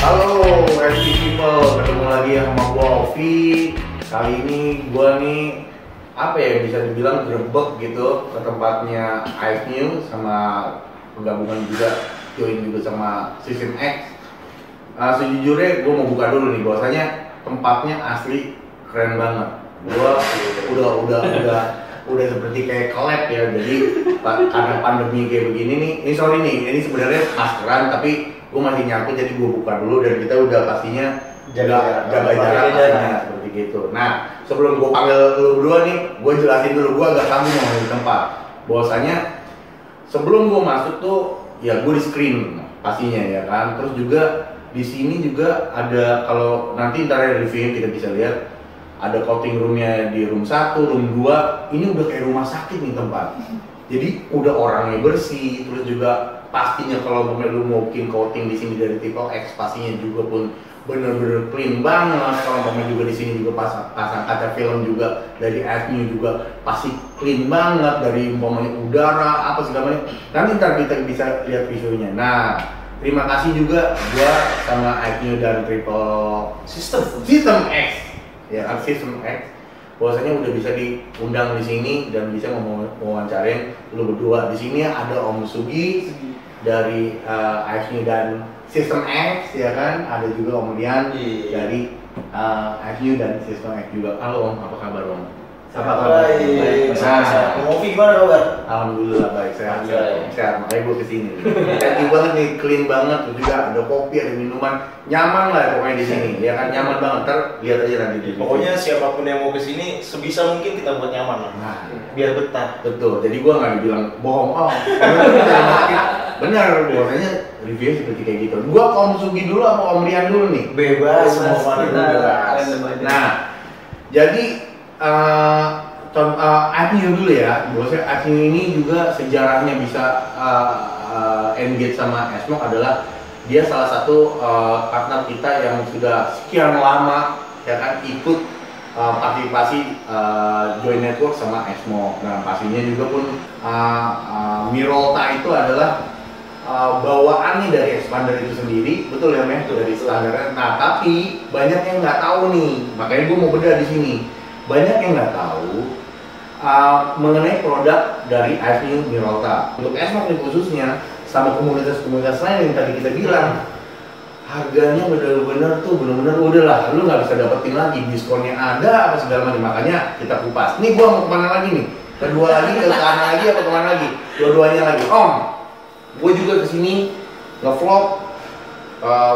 Halo, FT People, ketemu lagi sama gua Ovi. Kali ini gua nih bisa dibilang grebek gitu ke tempatnya IFNew sama penggabungan juga join juga sama System X. Sejujurnya gua mau buka dulu nih, bahwasanya tempatnya asli keren banget. Gua udah seperti kayak collab ya. Jadi karena pandemi kayak begini nih, ini sebenarnya maskeran tapi gue masih nyangkut, jadi gue buka dulu dan kita udah pastinya jaga jarak pastinya seperti gitu. Nah, sebelum gue panggil lu berdua nih, gue jelasin dulu, gue agak sanggup ngomongin tempat. Bahwasanya sebelum gue masuk tuh ya gue di screen pastinya ya kan. Terus juga di sini juga ada, kalau nanti ntar review kita bisa lihat ada coating roomnya di room 1, room 2. Ini udah kayak rumah sakit nih tempat. Jadi udah orangnya bersih, terus juga pastinya kalau lu mau bikin coating di sini dari Triple X, pastinya juga pun bener-bener clean banget. Kalau mau juga di sini juga pasang kaca film juga dari IFNew juga pasti clean banget, dari umpamanya udara apa segala macam. Nanti ntar kita bisa lihat visualnya. Nah, terima kasih juga gua sama IFNew dan Triple System X, ya kan, System X. Bahwasanya udah bisa diundang di sini dan bisa mewawancarin lu berdua. Di sini ada Om Sugi dari IFNew dan System X, ya kan. Ada juga Om Rian dari IFNew dan System X juga. Halo Om, apa kabar Om? Apa kabar? Baik. Om Ovi gimana kabar? Alhamdulillah baik, sehat. Makanya gue kesini. Cantik banget nih, clean banget. Terus juga ada kopi, ada minuman, nyaman lah pokoknya di sini. Ya kan, nyaman banget. Ntar lihat aja nanti. Pokoknya siapapun yang mau kesini sebisa mungkin kita buat nyaman lah. Nah, biar betah. betul. Jadi gue nggak dibilang bohong. Benar. Bahwasanya review seperti kayak gitu. Gue ke Om Sugi dulu apa Om Rian dulu nih? Bebas mau Bebas. Nah, jadi IFNew dulu ya. Bahwasanya IFNew ini juga sejarahnya bisa engage sama Esmok adalah dia salah satu partner kita yang sudah sekian lama ya kan ikut partisipasi join network sama Esmok. Nah, pastinya juga pun Mirolta itu adalah bawaannya dari expander itu sendiri, betul ya Meh? Dari standarnya. Nah, tapi banyak yang nggak tahu nih, makanya gue mau bedah di sini. Banyak yang nggak tahu mengenai produk dari IFNew Mirolta. Untuk Esmok nih khususnya, sama komunitas-komunitas lain yang tadi kita bilang, harganya benar-benar tuh benar-benar udahlah, lu nggak bisa dapetin lagi, diskonnya ada apa segala macam. Makanya kita kupas. Nih gua mau kemana lagi nih? Kedua lagi, ke kanan lagi apa kemana lagi? Dua-duanya lagi. Om, gue juga kesini nge-vlog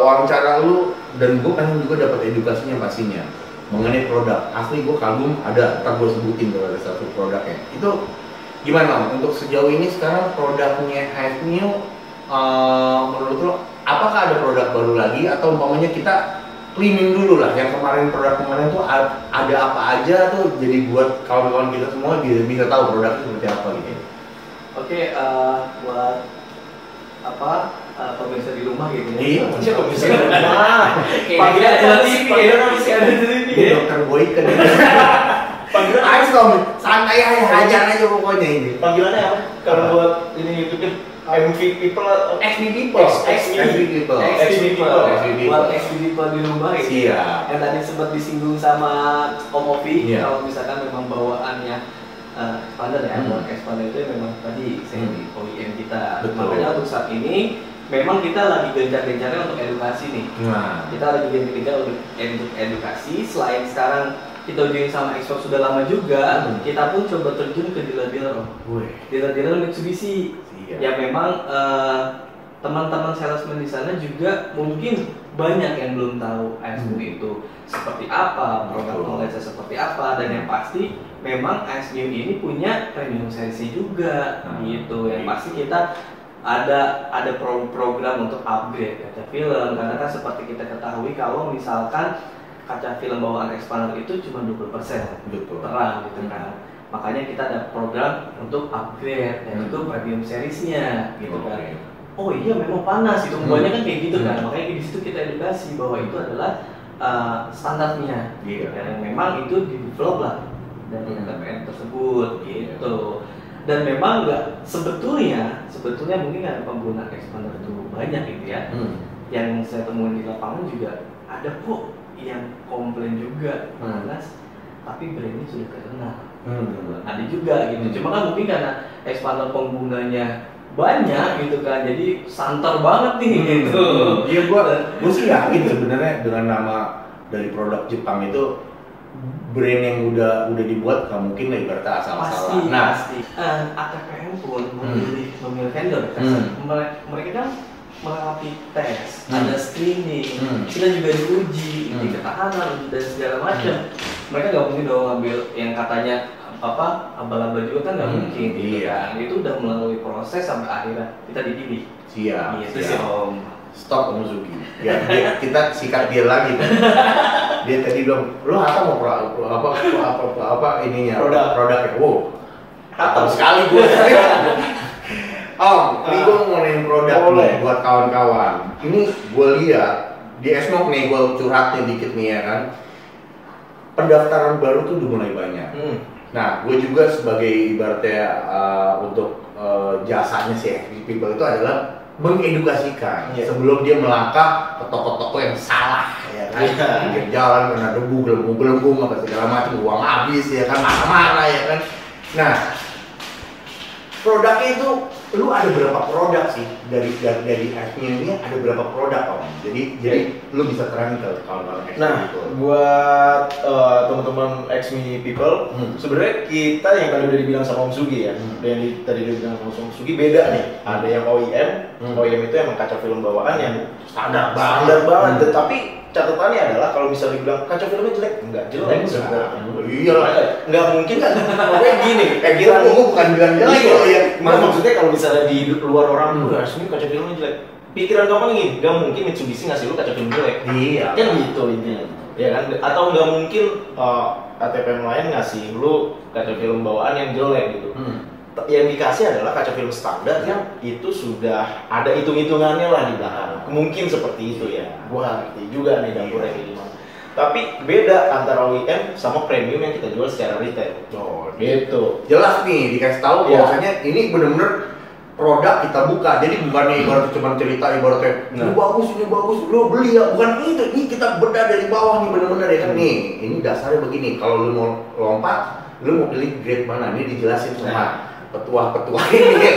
wawancara lu, dan gue pengen juga dapat edukasinya pastinya mengenai produk. Asli gue kagum, ada, ntar gue sebutin kalau ada satu produknya. Itu gimana Om? Untuk sejauh ini sekarang produknya IFNew, menurut lo apakah ada produk baru lagi atau umpamanya kita cleaning dulu lah yang produk kemarin tuh ada apa aja tuh, jadi buat kawan-kawan kita semua bisa tahu produknya seperti apa gitu. Oke, buat pemirsa di rumah gitu ya. Iya, Pemirsa di rumah. Panggilan masih ada di sini. Dokter Boyke nih. Panggilan Ayo Om, santai aja, hajar aja pokoknya ini. Panggilannya apa? Kalau buat ini YouTube-nya MV People atau XV People. Buat XV People di rumah gitu. Siap. Yang tadi sempat disinggung sama Om Ovi, Iya. kalau misalkan memang bawaannya expander ya, buat expander itu memang tadi saya di OEM kita. Betul. Makanya untuk saat ini memang kita lagi gencar-gencarnya untuk edukasi nih. Nah, Kita lagi gencar-gencar untuk edukasi. Selain sekarang kita join sama Export sudah lama juga, kita pun coba terjun ke dealer-dealer Mitsubishi. Siap. Ya memang teman-teman salesman di sana juga mungkin banyak yang belum tahu IFNew itu seperti apa, produk knowledge seperti apa, dan yang pasti memang IFNew ini punya premium series juga gitu. Yang pasti kita ada program untuk upgrade kaca film, karena kan seperti kita ketahui kalau misalkan kaca film bawaan expander itu cuma 20% betul. terang gitu kan. Makanya kita ada program untuk upgrade, dan itu premium seriesnya gitu kan. Oh iya memang panas itu, banyak kan kayak gitu kan. Makanya di situ kita edukasi bahwa itu adalah standarnya, dan memang itu di develop lah dari KPN tersebut gitu. Dan memang nggak sebetulnya mungkin ada pengguna expander itu banyak gitu ya. yang saya temuin di lapangan juga ada kok yang komplain juga panas, tapi brandnya sudah terkenal. Ada juga gitu. Cuma kan mungkin karena expander penggunanya banyak gitu kan, jadi santer banget nih gitu. Iya, gue sih yakin sebenarnya dengan nama dari produk Jepang itu brand yang udah dibuat nggak mungkin lah ibaratnya asal-asalan. Pasti. AKKM pun memilih vendor kan. Mereka kan melewati tes, ada screening, kita juga diuji di ketahanan dan segala macam. Mereka nggak mungkin dong ngambil yang katanya abal-abal juga kan nggak mungkin. Gitu kan. Itu udah melalui proses sampai akhirnya kita dipilih. Siap. Itu sih Om. Stop Om Zuki. Ya, kita sikat dia lagi. Dia tadi bilang, lu mau ininya produknya. Wow. Atau sekali gue. Ini gue mau ngomongin produk nih buat kawan-kawan. Ini gue lihat di Esmok nih, gue curhat nih dikit nih ya kan. Pendaftaran baru tuh udah mulai banyak. Nah, gue juga sebagai ibaratnya untuk jasanya si FP People itu adalah mengedukasikan sebelum dia melangkah ke toko-toko yang salah, ya kan? Pinggir jalan kena debu, gelembung apa segala macam, uang habis ya kan, marah-marah ya kan. Nah, produknya itu lu ada berapa produk sih dari F-nya ini ada berapa produk Om? Jadi lu bisa terangin ke kawan-kawan X-Me People. Buat teman-teman X-Me People, sebenarnya kita yang tadi udah dibilang sama Om Sugi ya, yang tadi udah dibilang sama Om Sugi beda nih. Ada yang OEM, OEM itu emang kaca film bawaan yang standar banget. Tetapi catatannya adalah kalau misalnya dibilang kaca filmnya jelek, enggak jelek sebenarnya. Iya, nggak mungkin kan? Pokoknya gini, gue bukan bilang jelek ya. Maksudnya kalau misalnya di luar orang tuh ini kaca filmnya jelek. Pikiran kamu gini, nggak mungkin Mitsubishi ngasih lu kaca film jelek. Iya. Kan gitu intinya. Ya kan? Atau nggak mungkin ATPM lain ngasih lu kaca film bawaan yang jelek gitu. Yang dikasih adalah kaca film standar yang itu sudah ada hitung-hitungannya lah di belakang. Mungkin seperti itu ya. Gua ngerti juga nih dapurnya kayak gimana. Tapi beda antara OEM sama premium yang kita jual secara retail. Oh, gitu. Jelas nih dikasih tahu bahwasanya ini benar-benar produk kita buka. Jadi bukannya ibarat cuma cerita ibaratnya ini bagus, lo beli ya. Bukan itu. Ini kita bedah dari bawah nih benar-benar ya kan nih. Ini dasarnya begini. Kalau lu mau lompat, lu mau pilih grade mana? Ini dijelasin sama petua-petua ini.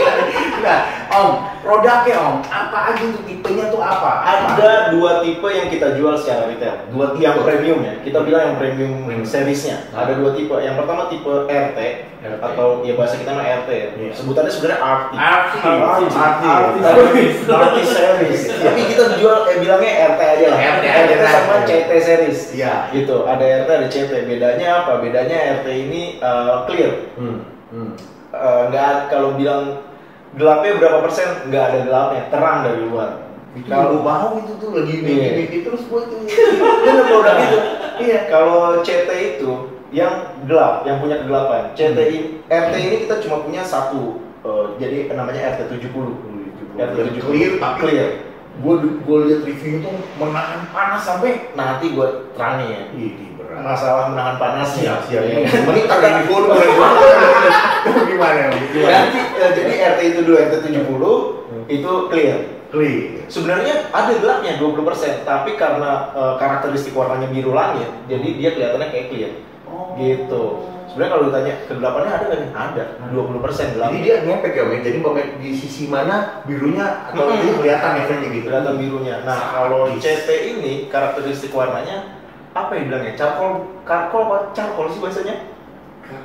Nah, Om, produknya Om, apa aja tuh tipenya tuh apa? Ada dua tipe yang kita jual secara retail. Dua tipe yang premium ya. Kita bilang yang premium seriesnya. Ada dua tipe. Yang pertama tipe RT. Atau ya bahasa kita namanya RT ya. Sebutannya sebenarnya RT series. Tapi kita jual bilangnya RT aja lah. RT sama CT series. Iya. Gitu. Ada RT ada CT. Bedanya apa? Bedanya RT ini clear. Nggak, kalau bilang gelapnya berapa persen, nggak ada gelapnya, terang dari luar. Kalau mau itu tuh lagi ini terus buat itu produk itu. Iya. Kalau CT itu yang gelap, yang punya kegelapan. RT ini kita cuma punya satu, jadi namanya RT 70. RT 70 clear. Gue lihat review itu menahan panas sampai nanti gue terangin ya. Masalah menahan panasnya. Siap. Ini kagak di forum. Gimana? Nanti jadi RT itu dulu RT 70 itu clear. Sebenarnya ada gelapnya 20%, tapi karena karakteristik warnanya biru langit, jadi dia kelihatannya kayak clear. Gitu. Sebenarnya kalau ditanya kegelapannya ada nggak nih? Ada. 20% gelap. Jadi dia ngepek ya, men. Jadi di sisi mana birunya atau ini kelihatan efeknya gitu. Kelihatan birunya. Nah, kalau CT ini karakteristik warnanya apa ya bilangnya? Charcoal sih bahasanya?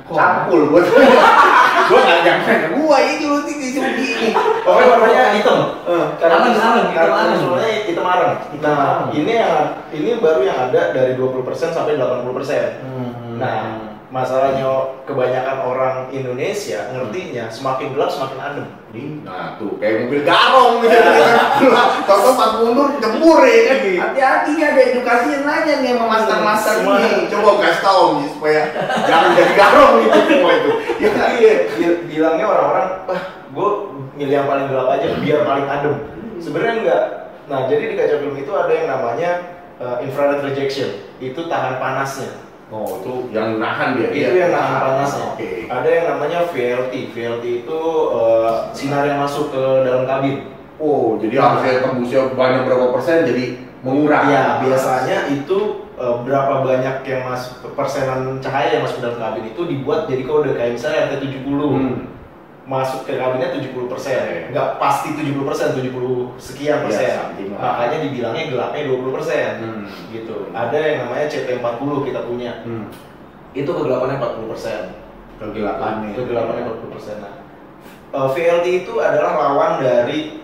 Campur buat gua nggak jangan gua itu lu ini pokoknya warnanya hitam karena soalnya hitam arang. Nah ini baru yang ada dari 20% sampai 80%. Nah masalahnya kebanyakan orang Indonesia ngertinya semakin gelap semakin adem. Nah tuh kayak mobil garong gitu kalau pas mundur jemur ya kan. Hati-hati nih ada edukasi yang nanya nih sama master-master ini. Coba kasih tahu nih supaya jangan jadi garong gitu semua itu. Ya iya, bilangnya orang-orang, gue milih yang paling gelap aja biar paling adem. Sebenarnya enggak. Nah jadi di kaca film itu ada yang namanya infrared rejection. Itu tahan panasnya. Oh, itu yang nahan dia. Itu yang nahan panasnya. Okay. Ada yang namanya VLT. VLT itu sinar yang masuk ke dalam kabin. Oh, jadi harusnya tembusnya banyak berapa persen jadi mengurang. Ya, biasanya itu berapa banyak yang masuk persenan cahaya yang masuk dalam kabin itu dibuat jadi kode kayak misalnya RT70 masuk ke kabinnya 70%, nggak pasti 70%, 70 sekian persen. Makanya dibilangnya gelapnya 20%. Gitu. Ada yang namanya CT40 kita punya. Itu kegelapannya 40%. Kegelapannya 40%. Nah, VLT itu adalah lawan dari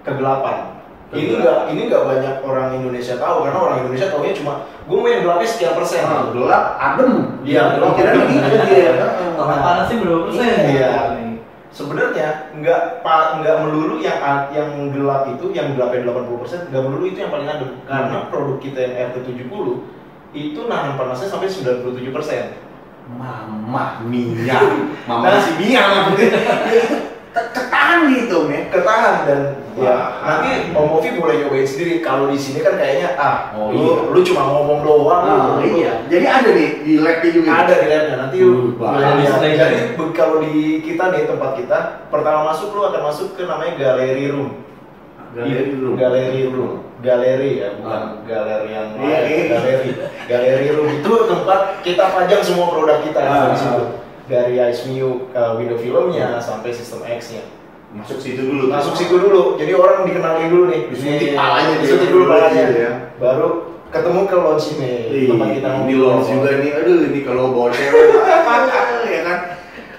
kegelapan. Ini nggak banyak orang Indonesia tahu karena orang Indonesia taunya cuma gue mau yang gelapnya sekian persen. Gelap, adem. Iya, gelap kira-kira gitu dia. Kalau panasnya berapa persen? Iya. Sebenarnya nggak melulu yang gelap itu, yang gelapnya 80%, nggak melulu itu yang paling adem. Karena produk kita yang RT70 itu nahan panasnya sampai 97%. Mama si Mia maksudnya. Ketahan gitu ya. Ketahan dan ya nanti Om Mofi boleh nyobain sendiri. Kalau di sini kan kayaknya lu cuma ngomong doang. Iya. Jadi ada di labnya juga. Ada di labnya nanti jadi kalau di kita nih tempat kita pertama masuk lu akan masuk ke namanya Gallery Room. Galeri ya, bukan galeri yang lain. Galeri Room itu tempat kita pajang semua produk kita di situ. Dari ISMU window filmnya sampai sistem X-nya. Masuk situ dulu. Jadi orang dikenalin dulu nih. Disuntik dulu palanya. Baru ketemu ke launch ini. Tempat kita di launch juga nih. Aduh, ini kalau bawa cewek ya kan.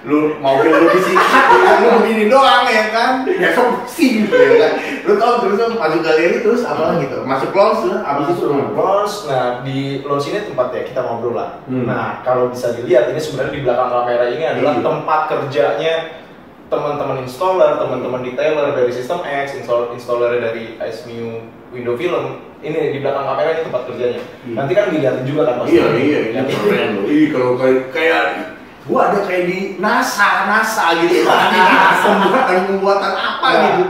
Lu mau lu disikat, lu begini doang ya kan. Ya sih gitu ya kan. Lu tahu terus masuk galeri terus apa lagi tuh? Masuk launch lah, abis itu launch. Nah, di launch ini tempat ya kita ngobrol lah. Nah, kalau bisa dilihat ini sebenarnya di belakang kamera ini adalah tempat kerjanya teman-teman installer, teman-teman detailer dari sistem X, installer dari ISMU window film. Ini di belakang kamera ini tempat kerjanya. Nanti kan dilihatin juga kan pasti. Iya, keren loh. Kalau kayak gua ada kayak di NASA gitu. Pembuatan apa gitu.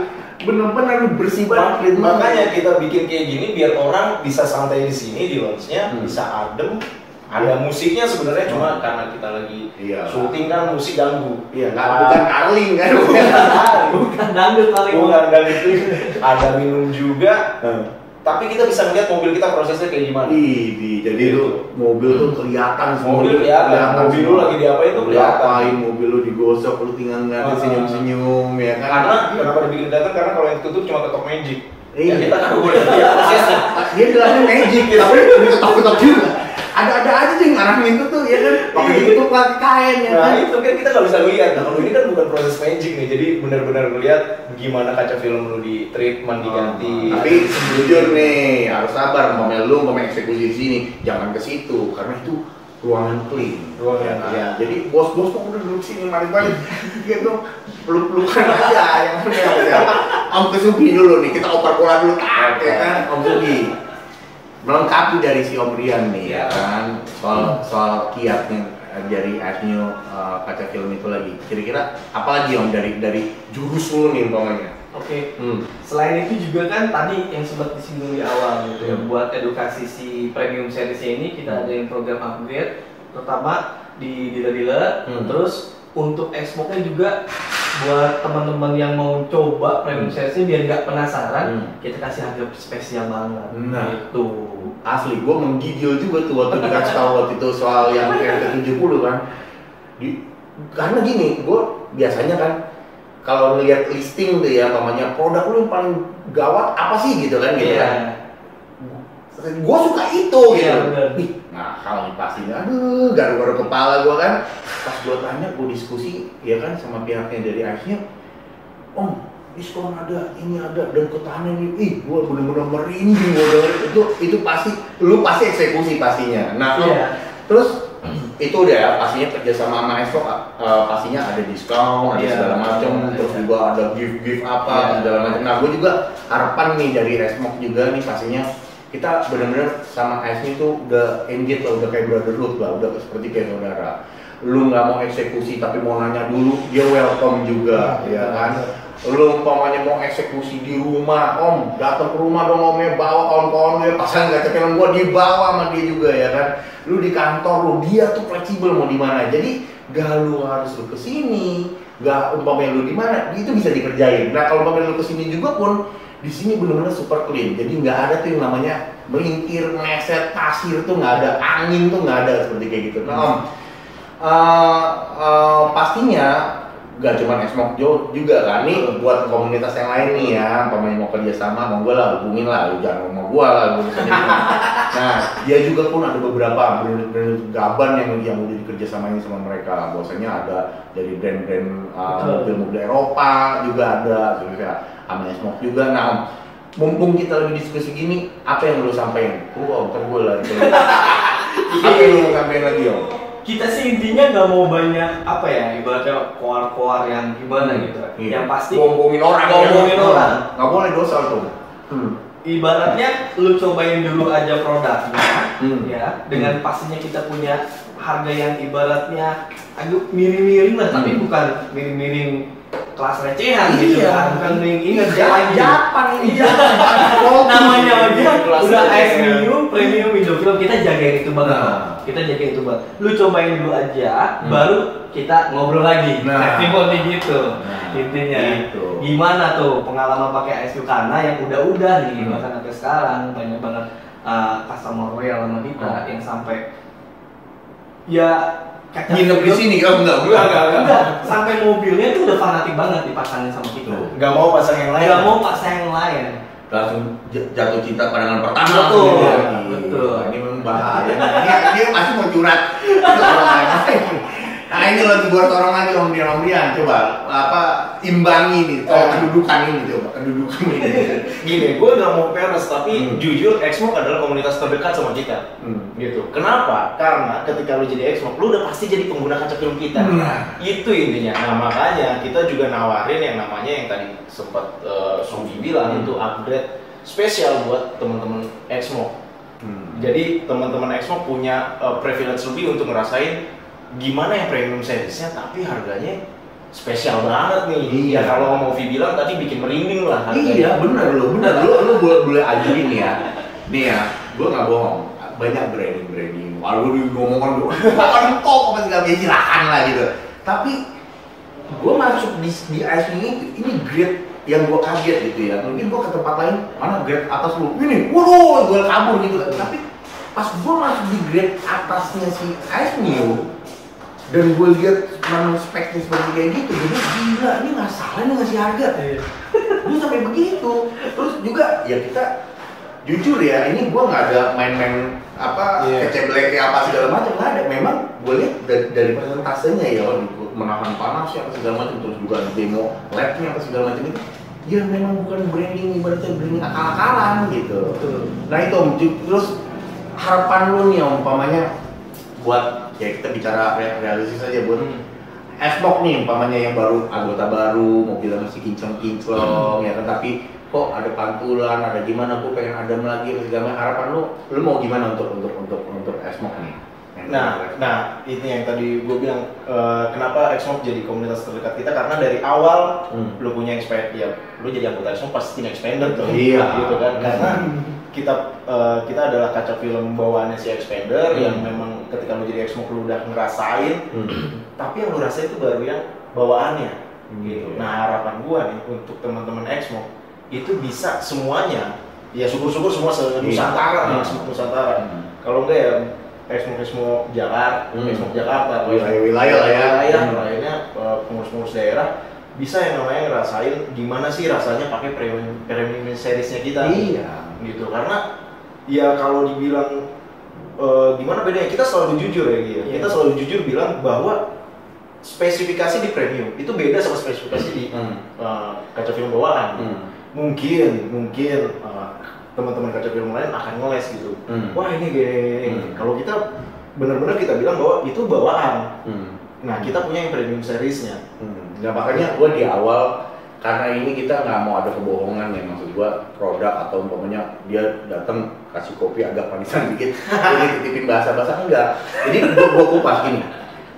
Bener-bener bersih banget. Makanya kita bikin kayak gini biar orang bisa santai di sini di launch-nya, bisa adem. Ada musiknya sebenarnya cuma karena kita lagi syuting kan musik ganggu. Iya, bukan Arling kan. Bukan dangdut paling. Bukan dangdut. Ada minum juga. Tapi kita bisa ngeliat mobil kita prosesnya kayak gimana. Jadi lu mobil tuh kelihatan semua. Mobil lu lagi diapain tuh kelihatan. Mobil lu digosok, lu tinggal ngeliatin senyum-senyum ya kan. Karena kenapa dibikin kelihatan? Karena kalau yang tutup cuma ketok magic. Ya kita kan boleh lihat prosesnya. Dia bilangnya magic, tapi ketok-ketok juga. Ada aja sih ngarahin itu tuh ya kan. Pakai ditutup pakai kain ya kan. Nah itu kan kita nggak bisa lihat. Nah kalau ini kan bukan proses magic nih, jadi benar-benar ngeliat gimana kaca film lu di treatment diganti. Tapi jujur nih harus sabar, lu mau eksekusi di sini, jangan ke situ karena itu ruangan clean. Ya. Jadi bos-bos kok udah duduk sini mari-mari gitu. Peluk-pelukan aja yang benar ya. Om Kesugi dulu nih, kita oper bola dulu ya kan Om Kesugi. Melengkapi dari si Om Rian nih ya kan soal kiatnya dari ISMU kaca film itu lagi. Kira-kira apa lagi Om dari jurus lu nih umpamanya? Oke. Selain itu juga kan tadi yang sempat disinggung di awal gitu ya, buat edukasi si premium series ini kita ada yang program upgrade terutama di dealer-dealer. Terus untuk Xbox-nya juga buat teman-teman yang mau coba premium seriesnya biar nggak penasaran, kita kasih harga spesial banget. Gitu. Asli, gue menggigil juga tuh waktu dikasih tahu waktu itu soal yang RT70 kan. Karena gini, gue biasanya kan kalau ngeliat listing tuh ya, namanya produk lu yang paling gawat apa sih gitu kan gitu kan. Gue suka itu gitu. Nah kalau pastinya, aduh garu-garu kepala gue kan. Pas gue tanya, gue diskusi ya kan sama pihaknya dari ISMU, Om diskon ada, ini ada, dan ketahanan ini, gue bener-bener merinding itu pasti, lu pasti eksekusi pastinya. Nah terus itu udah ya pastinya kerja sama Xbox pastinya ada diskon, ada segala macam, terus juga ada gift apa segala macam. Nah gue juga harapan nih dari Xbox juga nih pastinya kita benar-benar sama ISMU itu udah engage lah, udah kayak brotherhood lah, udah seperti kayak saudara. Lu nggak mau eksekusi tapi mau nanya dulu, dia welcome juga, ya kan. Lu umpamanya mau eksekusi di rumah, Om datang ke rumah dong Omnya, bawa kawan-kawan gue, pasang kaca film gua dibawa sama dia juga ya kan. Lu di kantor lu, dia tuh fleksibel mau di mana. Jadi gak lu harus lu kesini, nggak umpamanya lu di mana, itu bisa dikerjain. Nah kalau umpamanya lu kesini juga pun, di sini benar-benar super clean. Jadi nggak ada tuh yang namanya melintir, meset, pasir tuh nggak ada, angin tuh nggak ada seperti kayak gitu. Nah pastinya gak cuma Xmoc juga kan, nih buat komunitas yang lain nih ya, pemain mau kerja sama, mau gue lah hubungin lah, lu jangan mau gue lah, gue bisa Nah, dia juga pun ada beberapa brand gaban yang udah dikerja samain sama mereka. Bahwasanya ada dari brand-brand mobil-mobil Eropa juga ada, juga sama Xmoc juga. Nah, mumpung kita lagi diskusi gini, apa yang lu sampaikan? Ntar gue lagi. Apa yang lu mau sampaikan lagi Om? Kita sih intinya nggak mau banyak apa ya, ibaratnya koar-koar yang gimana gitu. Iya. Yang pasti ngomongin orang. Nggak boleh dosa tuh. Ibaratnya lu cobain dulu aja produknya, ya. Dengan pastinya kita punya harga yang ibaratnya agak miring-miring lah, tapi bukan miring-miring kelas recehan gitu kan, bukan miring ingat Japan ini. Namanya aja udah premium Indofilm, kita jagain itu banget. Kita jagain itu banget. Lu cobain dulu aja, baru kita ngobrol lagi. Seperti gitu. Intinya. Gimana tuh pengalaman pakai ISQ Kana yang udah nih, bahkan sampai sekarang banyak banget customer loyal sama kita yang sampai ya nginep di sini enggak. Sampai mobilnya tuh udah fanatik banget dipasangin sama kita. Enggak mau pasang yang lain. Enggak mau pasang yang lain. Langsung jatuh cinta pandangan pertama. Betul. Ini memang bahaya. Dia masih mau curhat. Nah ini lagi buat orang lagi Om Rian, coba imbangi nih kedudukan ini Gini, gue nggak mau peres tapi jujur Xmoc adalah komunitas terdekat sama kita. Gitu. Kenapa? Karena ketika lu jadi Xmoc, lu udah pasti jadi pengguna kaca film kita. Itu intinya. Nah makanya kita juga nawarin yang namanya yang tadi sempat Sugi bilang itu upgrade spesial buat teman-teman Xmoc. Jadi teman-teman Xmoc punya privilege lebih untuk ngerasain gimana yang premium seriesnya tapi harganya spesial banget nih. Iya. Kalau mau Vi bilang tadi bikin merinding lah harganya. Iya benar lu boleh ajuin nih ya, gue nggak bohong, banyak branding lalu ngomong kan kok apa segala silakan lah gitu, tapi gue masuk di ISQ ini grade yang gue kaget gitu ya. Mungkin gue ke tempat lain mana grade atas lu ini waduh gue kabur gitu, tapi pas gue masuk di grade atasnya si ISQ dan gue lihat memang speknya seperti kayak gitu, jadi gila ini nggak salah nih ngasih harga. Gue sampai begitu. Terus juga ya kita jujur ya, ini gue nggak ada main-main keceblek apa segala macam, nggak ada. Memang gue lihat dari presentasenya ya, menahan panas ya apa segala macam, terus juga demo labnya apa segala macam itu. Ya memang bukan branding, ibaratnya branding akal-akalan gitu. Nah itu Om, terus harapan lu nih umpamanya buat ya kita bicara realistis aja buat Xmoc nih umpamanya yang baru, anggota baru, mobilnya masih kinclong ya kan, tapi kok ada pantulan, ada gimana, kok pengen adem lagi segala macam. Harapan lu mau gimana untuk Xmoc nih? Nah itu yang tadi gue bilang, kenapa Xmoc jadi komunitas terdekat kita, karena dari awal lu punya expander, ya lu jadi anggota Xmoc pasti punya expander tuh. Iya. Gitu kan, karena kita adalah kaca film bawaannya si expander yang memang ketika lu jadi Xmoc lu udah ngerasain, tapi yang lu rasain itu baru yang bawaannya. Gitu. Nah harapan gua nih untuk teman-teman Xmoc itu bisa semuanya, ya syukur-syukur semua se-Nusantara nih, Nusantara. Kalau enggak ya Xmoc Jakarta, wilayah lah ya. Lainnya pengurus-pengurus daerah bisa yang namanya ngerasain gimana sih rasanya pakai premium seriesnya kita. Iya. Gitu, karena ya kalau dibilang gimana bedanya, kita selalu jujur ya gitu. Kita selalu jujur bilang bahwa spesifikasi di premium itu beda sama spesifikasi di kaca film bawaan. Mungkin teman-teman kaca film lain akan ngeles gitu. Wah ini gini. Kalau kita benar-benar kita bilang bahwa itu bawaan. Nah kita punya yang premium seriesnya. Nah makanya gue di awal, karena ini kita nggak mau ada kebohongan ya, maksud gue produk atau umpamanya dia datang kasih kopi agak panisan dikit, jadi titipin bahasa-bahasa enggak. Jadi gue kupas gini.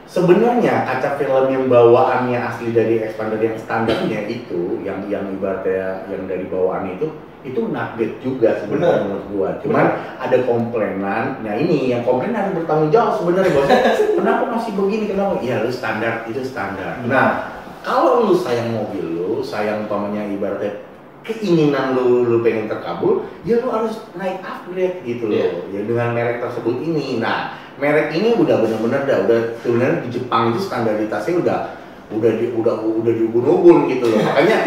Sebenarnya kaca film yang bawaannya asli dari expander yang standarnya itu, yang ibaratnya yang dari bawaan itu nugget juga sebenarnya menurut gua. Cuman ada komplainan. Nah ini yang komplain harus bertanggung jawab sebenarnya bos. Kenapa masih begini? Kenapa? Ya lu standar itu standar. Nah kalau lu sayang mobil lu, sayang umpamanya ibaratnya keinginan lu pengen terkabul, ya lu harus naik upgrade gitu loh. Ya dengan merek tersebut ini. Nah, merek ini udah benar-benar udah sebenarnya di Jepang itu standaritasnya udah diubun-ubun gitu loh. Makanya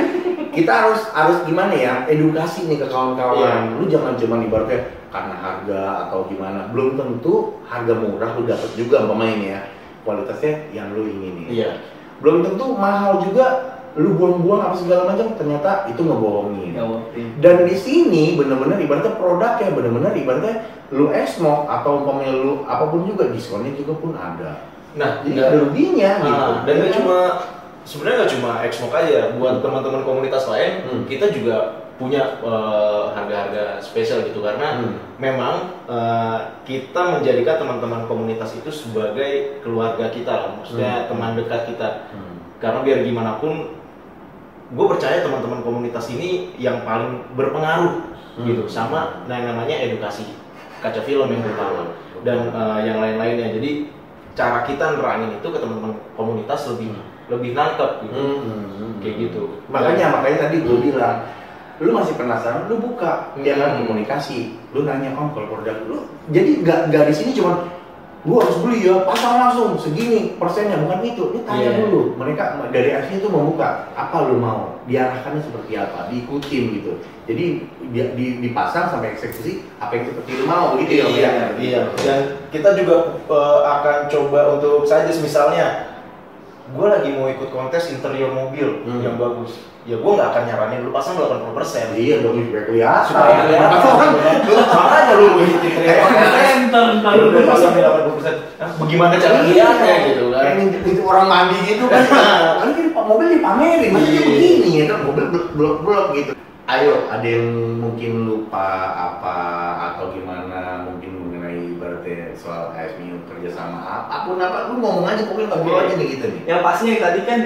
kita harus gimana ya, edukasi nih ke kawan-kawan. Lu jangan cuma ibaratnya karena harga atau gimana. Belum tentu harga murah lu dapat juga umpamanya ya. Kualitasnya yang lu inginin. Belum tentu mahal juga lu buang-buang apa segala macam, ternyata itu ngebohongin. Dan di sini benar-benar ibaratnya produknya benar-benar ibaratnya lu smoke atau umpamanya lu apapun juga diskonnya juga pun ada. Nah, jadi ada ruginya gitu. Dan nggak cuma sebenarnya nggak cuma Xmoke aja, buat teman-teman komunitas lain kita juga punya harga-harga spesial gitu karena memang kita menjadikan teman-teman komunitas itu sebagai keluarga kita lah, maksudnya teman dekat kita. Karena biar gimana pun gue percaya teman-teman komunitas ini yang paling berpengaruh gitu sama yang namanya edukasi kaca film yang pertama dan yang lain-lainnya. Jadi cara kita nerangin itu ke teman-teman komunitas lebih nangkep gitu. Kayak gitu. Makanya tadi gue bilang, lu masih penasaran, lu buka jangan komunikasi, lu nanya kalau produk lu. Jadi gak di sini cuma lu harus beli ya, pasang langsung segini persennya, bukan itu. Lu tanya dulu, mereka dari asli itu membuka apa lu mau, diarahkannya seperti apa, diikutin gitu. Jadi dipasang sampai eksekusi apa yang seperti lu mau gitu ya. Iya. Dan kita juga akan coba untuk suggest misalnya gue lagi mau ikut kontes interior mobil yang bagus, ya gue nggak akan nyaranin lu pasang 80%. Iya dong, supaya kelihatan. Supaya kelihatan. Makanya lu interior kontes, lu pasang 80%. Bagaimana cara lihatnya gitu kan? Itu orang mandi gitu kan? Kan mobil dipamerin, maksudnya begini ya kan, mobil blok-blok gitu. Ayo, ada yang mungkin lupa apa atau gimana mungkin mengenai ibaratnya soal ASMU kerjasama apapun apa, lu ngomong aja pokoknya ngobrol aja nih gitu nih. Yang pastinya tadi kan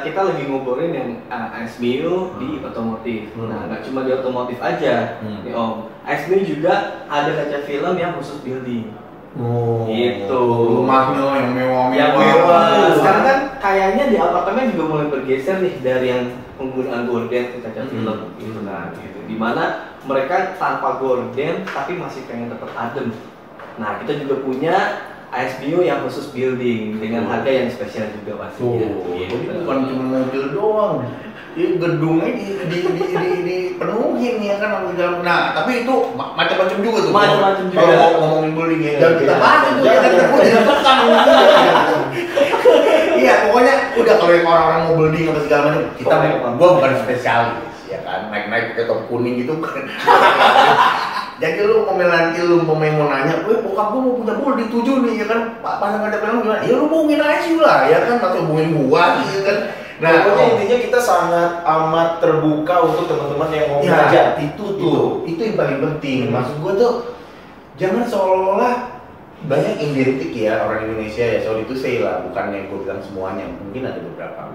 kita lagi ngobrolin yang ASMU di otomotif. Nah, nggak cuma di otomotif aja, nih Om. ASMU juga ada kaca film yang khusus building. Oh, gitu. Rumahnya yang mewah-mewah. Yang mewah. Sekarang kan kayaknya di apartemen juga mulai bergeser nih dari yang penggunaan gorden ke kaca film gitu kan. Gitu. Dimana mereka tanpa gorden tapi masih pengen tetap adem. Nah, kita juga punya ASBU yang khusus building dengan harga yang spesial juga pastinya. Jadi bukan cuma mobil doang. Gedungnya dipenuhin ya kan. Nah, tapi itu macam-macam juga tuh. Macam-macam juga. Kalau ngomongin building ya, jangan kita bahas itu ya kan tekan. Iya, pokoknya udah kalau yang orang-orang mau building apa segala macam, gua bukan spesialis ya kan. Naik-naik pakai top kuning gitu kan. Jadi lu mau nanti lu mau nanya, bokap gua mau punya building 7 nih ya kan. Pasang kaca film gimana? Ya lu hubungin aja lah ya kan, atau hubungin gua gitu kan. Nah, pokoknya intinya kita sangat amat terbuka untuk teman-teman yang mau belajar. Itu yang paling penting. Maksud gue tuh jangan seolah-olah banyak identik ya orang Indonesia ya, soal itu saya lah, bukan yang gue bilang semuanya, mungkin ada beberapa.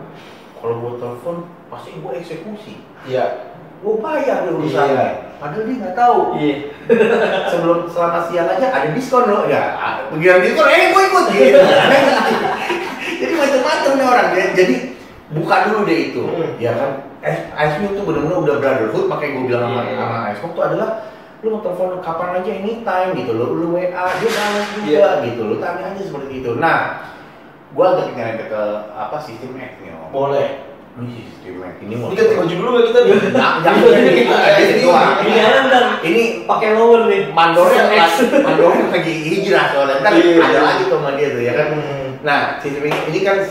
Kalau gue telepon pasti gue eksekusi. Iya. Gue bayar deh urusannya. Padahal dia nggak tahu. Iya. Selama siang aja ada diskon loh. Ya, begitu diskon, gue ikut gitu. Jadi macam-macam nih orang ya. Jadi buka dulu deh itu, ya kan? ASMU itu benar-benar udah brotherhood, makanya gue bilang sama ASMU itu adalah lu mau telepon kapan aja anytime gitu loh, lu WA dia balas juga gitu loh, tanya aja seperti itu. Nah, gue agak nyerempet ke sistem X nih. Boleh. Sistem X ini mau. Ganti baju dulu nggak kita nih? Jangan kita ini pakai lower nih. Mandornya lagi hijrah soalnya, kan ada lagi tuh sama dia tuh ya kan. Nah, sistem ini kan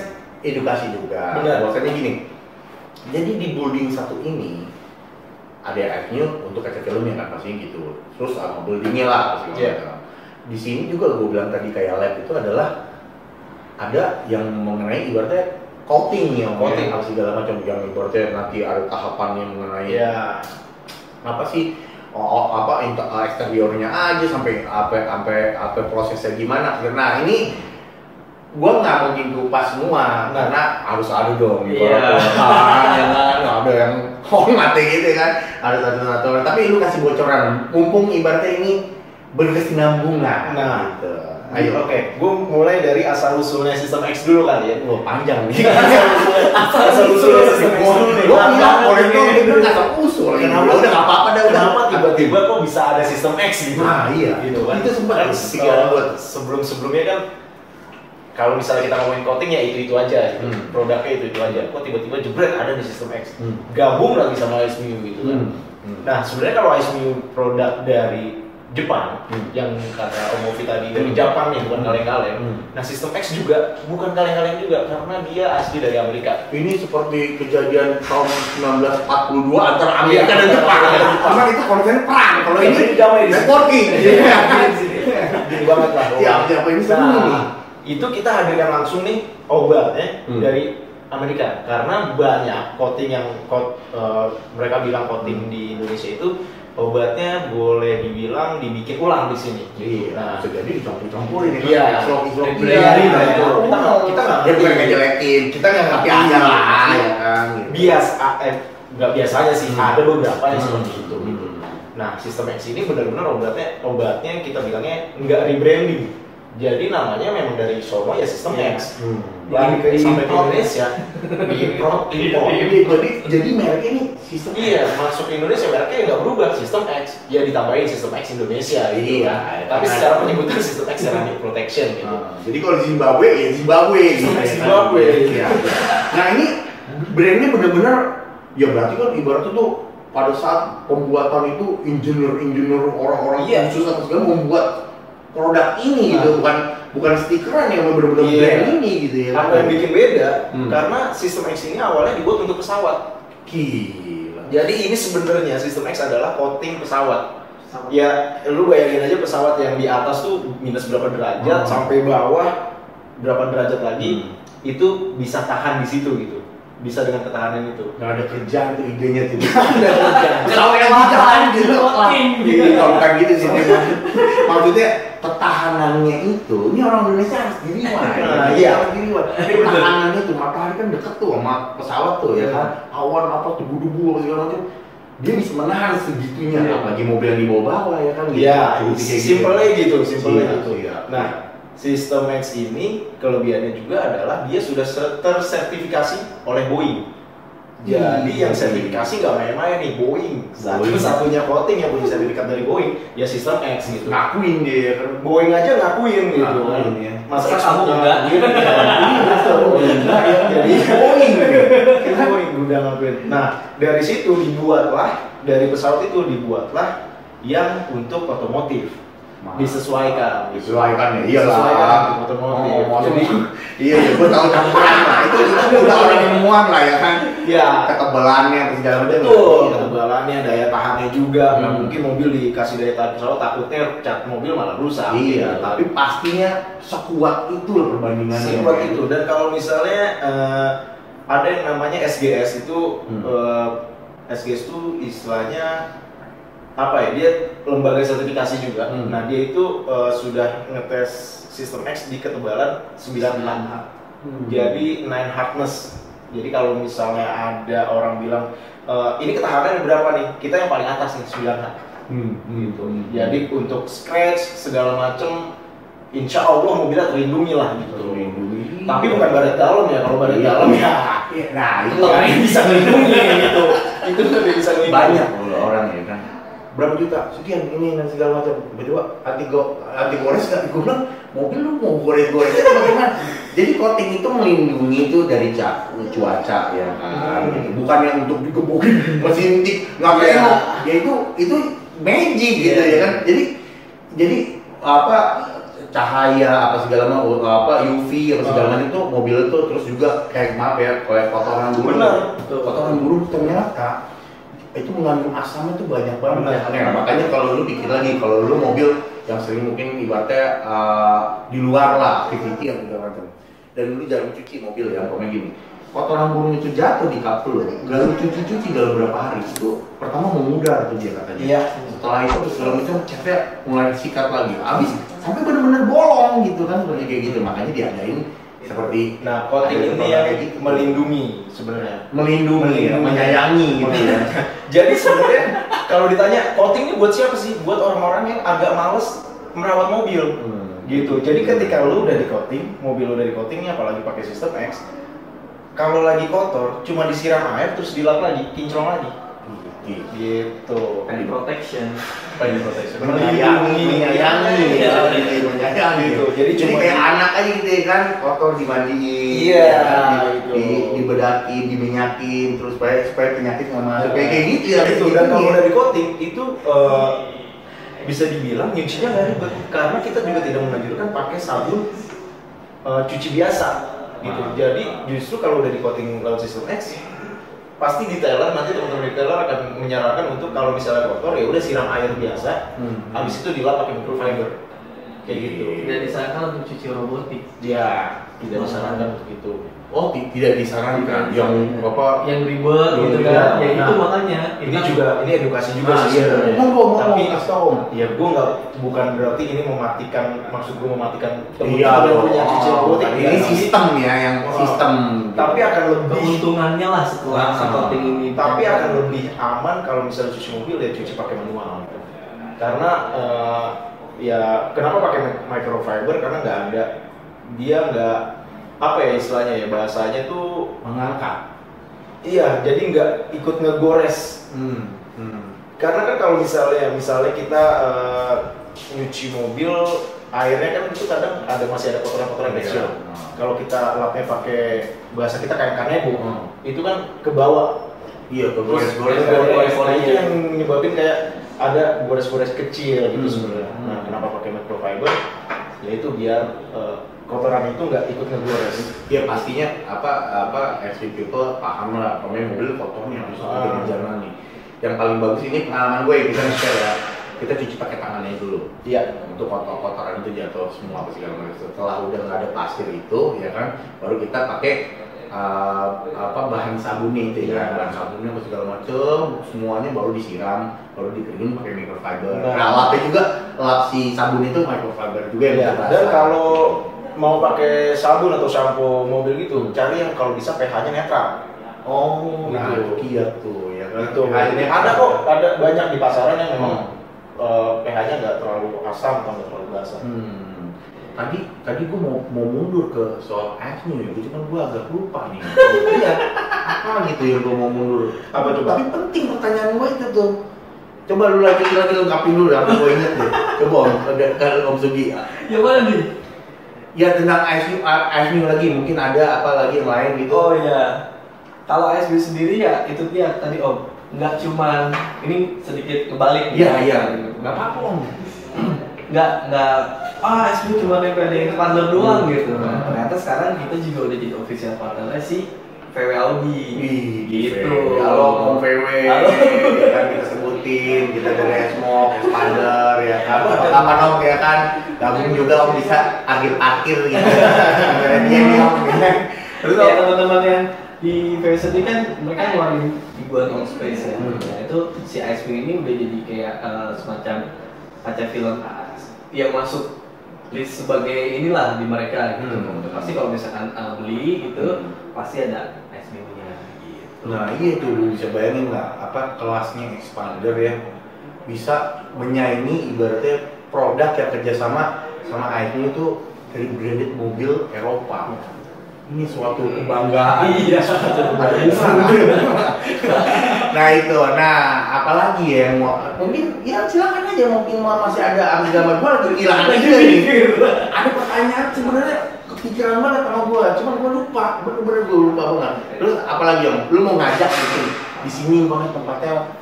edukasi juga. Maksudnya gini. Jadi di building satu ini ada ASMU untuk kaca filmnya kan pastinya gitu. Terus sama buildingnya lah pastinya. Di sini juga gue bilang tadi kayak lab itu adalah ada yang mengenai ibaratnya coating ya, coating apa segala macam yang ibaratnya nanti ada tahapan yang mengenai apa sih eksteriornya aja sampai apa prosesnya gimana. Nah ini gua nggak mungkin kupas semua karena harus ada dong ada yang mati gitu kan, ada satu tapi lu kasih bocoran mumpung ibaratnya ini berkesinambungan gitu. Ayo. Oke, gue mulai dari asal usulnya sistem X dulu kali ya. Wah, panjang nih. Asal usulnya sistem X dulu nih. Gua bilang boleh dong, dia bilang asal usul. Kenapa? Udah nggak apa-apa dah, udah. Kenapa tiba-tiba kok bisa ada sistem X gitu? Nah, iya. Gitu kan. Itu sempat kan pikiran buat sebelum-sebelumnya kan kalau misalnya kita ngomongin coating ya itu aja gitu. Produknya itu aja. Kok tiba-tiba jebret ada di sistem X. Gabung lagi sama ISMU gitu kan. Nah, sebenarnya kalau ISMU produk dari Jepang yang kata Om Mofi tadi dari Jepang nih, bukan kaleng-kaleng. Nah, sistem X juga bukan kaleng-kaleng juga karena dia asli dari Amerika. ini seperti kejadian tahun 1942 antara Amerika dan Jepang. Cuma itu kontennya perang. Kalau ini damai di networking. Gini banget lah. Siapa ini seru nih. Itu kita hadirkan langsung nih obatnya dari Amerika karena banyak coating yang mereka bilang coating di Indonesia itu obatnya boleh dibilang dibikin ulang di sini. Iya. Nah, bisa jadi dicampur-campurin ini. Iya. Islok-islok Iya, iya, itu. Kita nggak dia bukan ngerti. ngejelekin. Kita nggak tapi ngerti. ada lah ya kan. gitu. Nggak biasanya sih, ada beberapa yang seperti itu. Nah, sistem X ini benar-benar obatnya kita bilangnya nggak rebranding. Jadi namanya memang dari Sono ya sistem X. Sampai ke Indonesia import. Jadi mereknya ini sistem Iya, masuk ke Indonesia mereknya nggak berubah, sistem X. Ya ditambahin sistem X Indonesia gitu. Iya, Tapi karena- secara penyebutan sistem X ceramic protection gitu. Jadi kalau di Zimbabwe ya Zimbabwe gitu. Sampai ya kan. Zimbabwe. Iya. Nah ini brandnya benar-benar ya berarti kan ibaratnya tuh pada saat pembuatan itu insinyur orang-orang Iya. khusus atau segala membuat produk ini gitu, bukan stikeran yang benar-benar Iya. brand ini gitu ya. Apa yang bikin beda? Hmm. Karena sistem X ini awalnya dibuat untuk pesawat. Gila. Jadi ini sebenarnya sistem X adalah coating pesawat. Ya, lu bayangin aja pesawat yang di atas tuh minus berapa derajat sampai bawah berapa derajat lagi itu bisa tahan di situ gitu. Bisa dengan ketahanan itu. Nggak ada kerjaan tuh idenya tuh. Ada kerjaan. Kalau yang di jalan gitu, Coating gitu. Kalau bukan gitu sih. Maksudnya ketahanannya itu, ini orang Indonesia harus diriwan. Nah, iya. Harus diriwan. Ketahanannya itu matahari kan deket tuh sama pesawat tuh ya kan. Awan apa tuh debu-debu apa segala macam. Dia bisa menahan segitunya. Apalagi mobil yang dibawa-bawa ya kan. Gitu. Iya, Kayak gitu. simpelnya gitu, simpelnya Iya, gitu. iya. Nah, sistem X ini kelebihannya juga adalah dia sudah tersertifikasi oleh Boeing. Jadi yang sertifikasi nggak main-main nih, Boeing. Satu-satunya coating yang punya sertifikat dari Boeing ya sistem X gitu. Ngakuin dia ya kan. Boeing aja ngakuin gitu. Ngakuin, ya. Masa kamu enggak? Jadi Boeing. kita Boeing udah ngakuin. Nah, dari situ dibuatlah, dari pesawat itu dibuatlah yang untuk otomotif. Disesuaikan. Disesuaikan ya, iya Disesuaikan lah. untuk otomotif. Jadi, iya, gue tahu campuran lah. Itu udah orang ilmuwan lah ya kan. Ya, Ketebalannya atau segala macam. betul. Ketebalannya, daya tahannya juga. Nggak mungkin mobil dikasih daya tahan pesawat, takutnya cat mobil malah rusak. Iya, tapi pastinya sekuat itu loh perbandingannya. Sekuat itu. Dan kalau misalnya ada yang namanya SGS itu, SGS itu istilahnya apa ya? Dia lembaga sertifikasi juga. Nah, dia itu sudah ngetes sistem X di ketebalan 96. Jadi 9 hardness. Jadi kalau misalnya ada orang bilang ini ketahanan berapa nih? Kita yang paling atas nih 9 hard. Gitu. Jadi untuk scratch segala macem, insya Allah mobilnya terlindungi lah gitu. Tapi bukan baret dalam ya. Kalau baret dalam ya, Nah, itu nggak ada yang bisa melindungi gitu. Itu tuh dia bisa melindungi. banyak loh orang ya kan. Berapa juta? Sekian ini dan segala macam. Tiba-tiba anti gores nggak digunakan. Mobil lu mau gores-gores itu bagaimana? Jadi coating itu melindungi itu dari cuaca ya kan. Bukan yang untuk digebukin mesin tik ngapain lo? Ya itu magic gitu ya kan. Jadi apa cahaya apa segala macam apa UV apa segala macam itu mobil itu terus juga kayak maaf ya kayak kotoran burung. Benar. Kotoran burung ternyata itu mengandung asamnya tuh banyak banget. Nah, makanya kalau lu pikir lagi kalau lu mobil yang sering mungkin ibaratnya di luar lah activity yang segala macam dan lu jarang cuci mobil ya pokoknya gini kotoran burung itu jatuh di kap lu gak lu cuci dalam berapa hari itu pertama memudar tuh dia katanya. Iya. Setelah itu terus segala macam catnya mulai sikat lagi habis sampai benar-benar bolong gitu kan seperti kayak gitu makanya diadain seperti Nah, coating ada ini yang gitu. melindungi sebenarnya. melindungi ya, menyayangi gitu ya. Jadi sebenarnya kalau ditanya coating ini buat siapa sih? Buat orang-orang yang agak males merawat mobil. Gitu. Jadi ketika lu udah di coating, mobil lu udah di coating, apalagi pakai sistem X, kalau lagi kotor cuma disiram air terus dilap lagi, kinclong lagi. Gitu. Paint protection. Menyayangi gitu. Jadi kayak anak aja gitu ya kan, kotor dimandiin, iya, dibedakin, diminyakin, terus supaya penyakit nggak masuk, kayak gitu ya. Itu dan kalau udah di coating itu bisa dibilang nyucinya nggak ribet karena kita juga tidak menganjurkan pakai sabun cuci biasa gitu. Jadi justru kalau udah di coating lewat sistem X, pasti detailer nanti teman-teman detailer akan menyarankan untuk kalau misalnya kotor ya udah siram air biasa, habis itu dilap pakai microfiber kayak gitu. Tidak disarankan untuk cuci robotik. Ya, tidak disarankan untuk itu. Oh, tidak disarankan yang apa? Yang ribet gitu kan? Ya itu makanya. Ini juga ini edukasi juga sih sebenarnya. Tapi ya gue nggak bukan berarti ini mematikan, maksud gue mematikan teman-teman yang punya cuci robotik. Ini sistem ya, yang sistem. Tapi akan lebih keuntungannya lah setelah coating ini. Tapi akan lebih aman kalau misalnya cuci mobil ya cuci pakai manual. Karena ya kenapa pakai microfiber? Karena nggak ada, dia nggak apa ya istilahnya ya, bahasanya tuh mengangkat. Iya, jadi nggak ikut ngegores. Karena kan kalau misalnya kita nyuci mobil, airnya kan itu kadang masih ada kotoran-kotoran kecil. Kalau kita lapnya pakai bahasa kita kayak kanebo, itu kan ke bawah. Iya, gores itu yang menyebabin kayak ada gores-gores kecil gitu sebenarnya. Nah, kenapa pakai microfiber? Yaitu biar kotoran itu nggak ikut ngegores. Ya pastinya as people paham lah, pemain mobil kotornya harus kita jalan nih. Yang paling bagus ini pengalaman gue kita share ya. Kita cuci pakai tangannya dulu. Iya. Untuk kotoran itu jatuh semua apa segala macam. Setelah udah nggak ada pasir itu, ya kan, baru kita pakai bahan sabunnya itu ya, bahan sabunnya apa segala macam, semuanya baru disiram, baru dikeringin pakai microfiber. Nah, lapnya juga lap si sabun itu microfiber juga yang dan kalau mau pakai sabun atau shampoo mobil gitu, cari yang kalau bisa pH-nya netral. Oh, gitu. Iya tuh, ya kan. Gitu. Ada kok, ada banyak di pasaran yang memang pH-nya nggak terlalu asam atau nggak terlalu basah. Tadi gue mau mundur ke soal X-nya ya, cuman gue agak lupa nih. Iya, apa gitu yang gue mau mundur? Apa coba? Tapi penting pertanyaan gue itu tuh. Coba lu lagi lengkapin dulu, apa gue inget deh. Coba Om Sugi. Ya mana nih? Ya tentang ISU lagi, mungkin ada apa lagi yang lain gitu. Oh iya, kalau ISU sendiri ya itu dia tadi Om, nggak cuman ini sedikit kebalik. Iya, nggak apa-apa Om. Nggak ISU cuma nempelin partner doang gitu. Ternyata sekarang kita juga udah jadi official partnernya si VW Audi. Gitu. Halo Om VW, kan kita sebutin, kita dari Smoke, Expander ya kan. Kapan Om ya kan, gabung juga Om bisa akhir-akhir gitu. Dia nih Om. Terus ya teman-teman yang di VW sendiri kan mereka ngeluarin ribuan on space ya. Nah, itu si ISP ini udah jadi kayak semacam kaca film yang masuk list sebagai inilah di mereka gitu. Pasti kalau misalkan beli gitu pasti ada ISP-nya gitu. Nah iya itu lu bisa bayangin nggak apa kelasnya Expander ya bisa menyaingi ibaratnya produk yang kerjasama sama ISP itu dari branded mobil Eropa. Ini suatu kebanggaan. Iya. Nah itu, apalagi ya yang mau mungkin ya silakan aja mungkin masih ada abis gambar gua lagi kehilangan aja nih. Ada pertanyaan sebenarnya kepikiran banget sama gua, cuman gua lupa, bener-bener gua lupa banget. Terus apalagi Om, lu mau ngajak gitu di sini banget tempatnya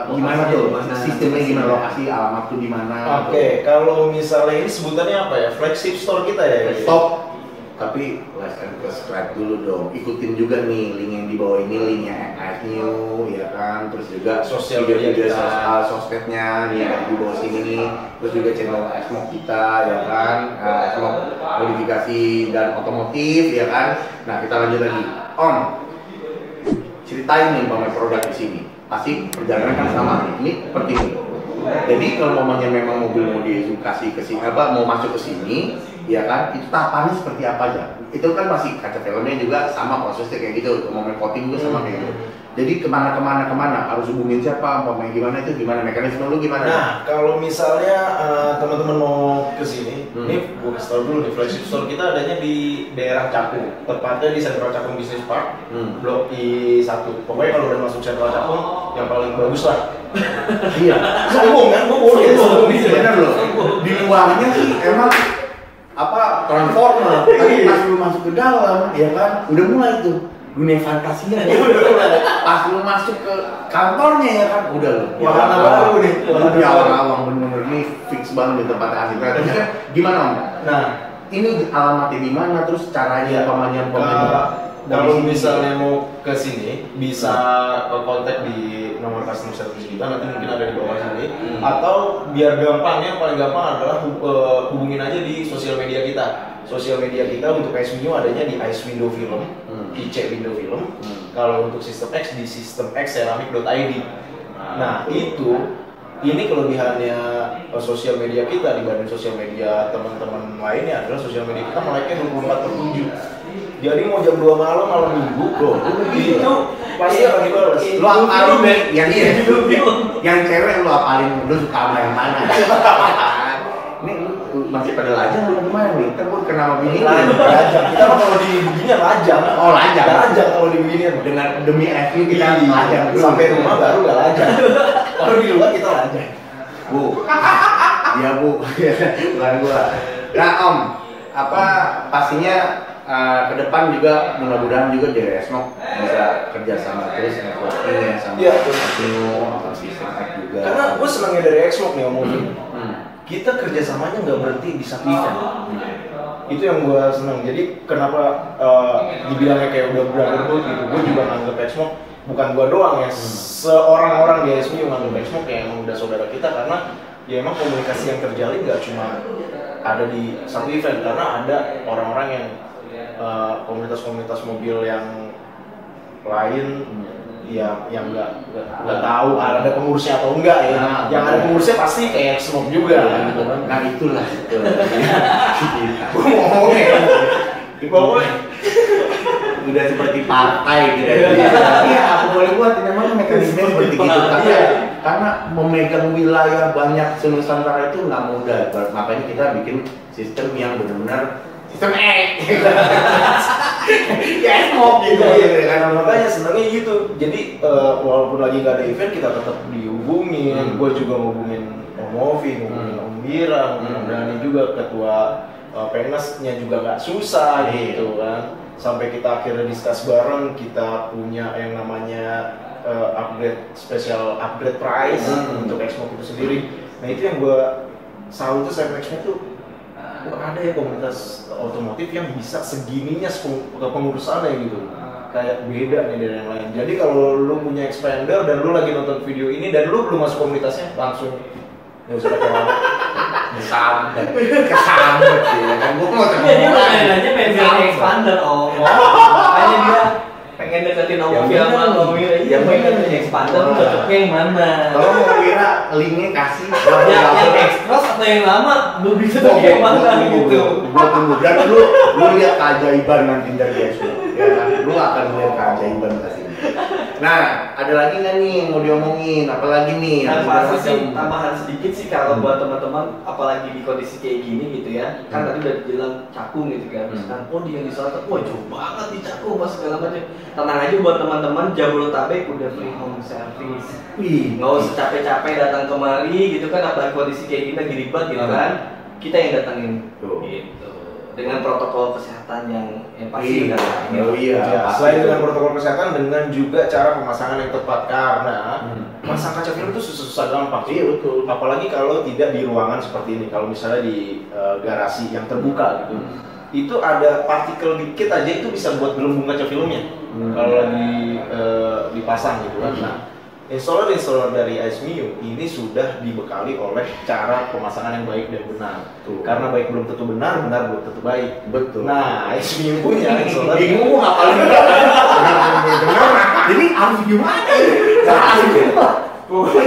gimana tuh sistemnya gimana, lokasi alamat tuh di mana? Oke, kalau misalnya ini sebutannya apa ya, flagship store kita ya. Stop. Tapi like and subscribe dulu dong, ikutin juga nih link yang di bawah ini, linknya ISNew ya kan, terus juga sosial media kita, sosmednya nih yang di bawah sini nih, terus juga channel Smoke kita ya kan, Smoke modifikasi dan otomotif ya kan. Nah kita lanjut lagi, Om ceritain nih pamer produk di sini, pasti perjalanan kan sama nih, ini penting nih. Jadi kalau mamanya memang mobil mau diedukasi ke sini, mau masuk ke sini, ya kan, itu tahapannya seperti apa aja? Itu kan masih kaca filmnya juga sama prosesnya kayak gitu, momen coating juga sama kayak gitu. Jadi kemana harus hubungin siapa, mau main gimana, itu gimana mekanisme lu gimana? Nah, kalau misalnya teman-teman mau ke sini, ini gue kasih tau dulu nih, flagship store kita adanya di daerah Cakung, tepatnya di Sentral Cakung Business Park, Blok I1. Pokoknya kalau udah masuk Sentral Cakung, yang paling bagus lah. Iya. Sombong kan, gue boleh sombong. Bener loh. Di luarnya sih emang apa transformer, tapi pas lu masuk ke dalam, ya kan, udah mulai tuh dunia fantasinya. Pas lu masuk ke kantornya ya kan, udah loh. Wahana baru nih. Di awang-awang bener-bener nih fix banget di tempat asli. Terus gimana Om? Nah, ini alamatnya di mana? Terus caranya pemanjang kalau misalnya mau ke sini bisa kontak di nomor customer service kita, nanti mungkin ada di bawah sini. Atau biar gampangnya, paling gampang adalah hubungin aja di sosial media kita. Sosial media kita untuk Ice Mio adanya di Ice Window Film, IC Window Film. Kalau untuk sistem X di sistemxceramic.id. Nah ini kelebihannya sosial media kita dibanding sosial media teman-teman lainnya adalah sosial media kita meleknya 24/7. Jadi mau jam 2 malam minggu itu pasti akan dibalas. Lu apalin yang cewek lu apalin, lu suka sama yang mana? Ini lu masih pada lajang atau gimana nih? Ntar gua kenapa bini? Lajang. Kita kan kalau di beginian lajang. Oh lajang. Lajang kalau di beginian. Dengan demi FU kita lajang. Sampai rumah baru nggak lajang. Kalau di luar kita lajang. Bu. Iya bu. Bukan gua. Nah Om, pastinya ke depan juga mudah-mudahan juga dari Esmok bisa kerja sama terus networking sama Casino, sama sistem juga. Karena gue senangnya dari Esmok nih ngomongin. Kita kerjasamanya nggak berhenti di satu event. Itu yang gue senang. Jadi kenapa dibilangnya kayak udah brotherhood gitu. Gue juga nganggep Esmok bukan gue doang ya. Seorang-orang di SMU nganggep Esmok kayak emang udah saudara kita, karena ya emang komunikasi yang terjalin nggak cuma ada di satu event, karena ada orang-orang yang komunitas-komunitas mobil yang lain yang nggak tahu ada pengurusnya atau enggak ya. Yang ada pengurusnya pasti kayak Smoke juga gitu kan. Nah itulah itu. Gue ngomongnya pokoknya udah seperti partai gitu. Iya, aku boleh buat memang mekanisme seperti gitu. Karena memegang wilayah banyak Nusantara itu nggak mudah. Makanya kita bikin sistem yang benar-benar sistem ya Esmok gitu. Karena makanya senangnya gitu. Jadi walaupun lagi nggak ada event kita tetap dihubungin. Gue juga ngubungin Om Movi, ngubungin Om Bira, Om Dani juga ketua Penasnya juga nggak susah gitu kan. Sampai kita akhirnya discuss bareng, kita punya yang namanya special upgrade price untuk Esmok itu sendiri. Nah itu yang gue salut tuh sama Esmok tuh, ada ya komunitas otomotif yang bisa segininya kepengurusannya gitu. Kayak beda nih dari yang lain. Jadi kalau lu punya expander dan lu lagi nonton video ini dan lu belum masuk komunitasnya, langsung nggak usah pakai lama. Kesambet ya kan. Gua mau dia aja pengen expander makanya dia pengen deketin Om Wira sama Om Wira. Iya pengen expander tuh cocoknya yang mana? Kalau mau Wira linknya kasih. Yang extras atau yang lama belum bisa cocoknya yang mana gitu. Gua tunggu. Dan lu lihat keajaiban nanti dari Esmok. Ya kan? Lu akan lihat keajaiban pasti. Nah, ada lagi nggak nih yang mau diomongin? Apalagi nih? Yang pasti sih tambahan sedikit sih kalau buat teman-teman, apalagi di kondisi kayak gini gitu ya. Kan tadi udah dibilang Cakung gitu kan. Misalkan, dia yang di Selatan, jauh banget di Cakung pas segala macam. Tenang aja buat teman-teman, Jabodetabek udah free home service. Nggak usah capek-capek datang kemari gitu kan. Apalagi kondisi kayak gini lagi ribet gitu kan. Kita yang datangin gitu. Dengan protokol kesehatan yang pasti selain dengan protokol kesehatan, dengan juga cara pemasangan yang tepat, karena masang kaca film itu susah gampang. Iya betul. Apalagi kalau tidak di ruangan seperti ini. Kalau misalnya di garasi yang terbuka gitu, itu ada partikel dikit aja itu bisa buat gelembung kaca filmnya kalau lagi dipasang gitu kan. Nah, installer dari Ice Mio ini sudah dibekali oleh cara pemasangan yang baik dan benar. Karena baik belum tentu benar, benar belum tentu baik. Betul. Nah, Ice Mio punya installer. Bingung ngapain benar. Jadi harus gimana?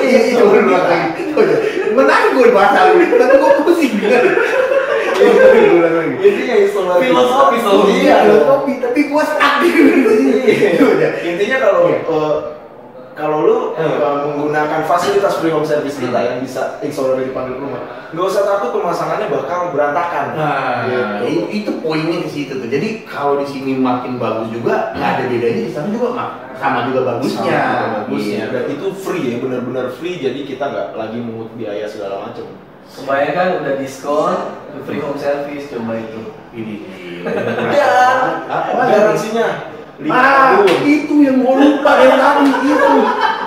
Iya, benar lagi. Menarik gue bahasa ini, tapi gue pusing bener. Intinya installer filosofi, tapi gue stuck di sini. Intinya kalau kalau lu menggunakan fasilitas free home service kita yang bisa installer dipanggil ke rumah, nggak usah takut pemasangannya bakal berantakan. Nah, itu poinnya ke situ tuh. Jadi kalau di sini makin bagus juga, nggak ada bedanya di sana juga sama juga bagusnya. Dan itu free ya, benar-benar free. Jadi kita nggak lagi mungut biaya segala macam. Kebanyakan udah diskon, free home service, coba itu. Ini. Dan garansinya. Itu yang gue lupa dari tadi itu.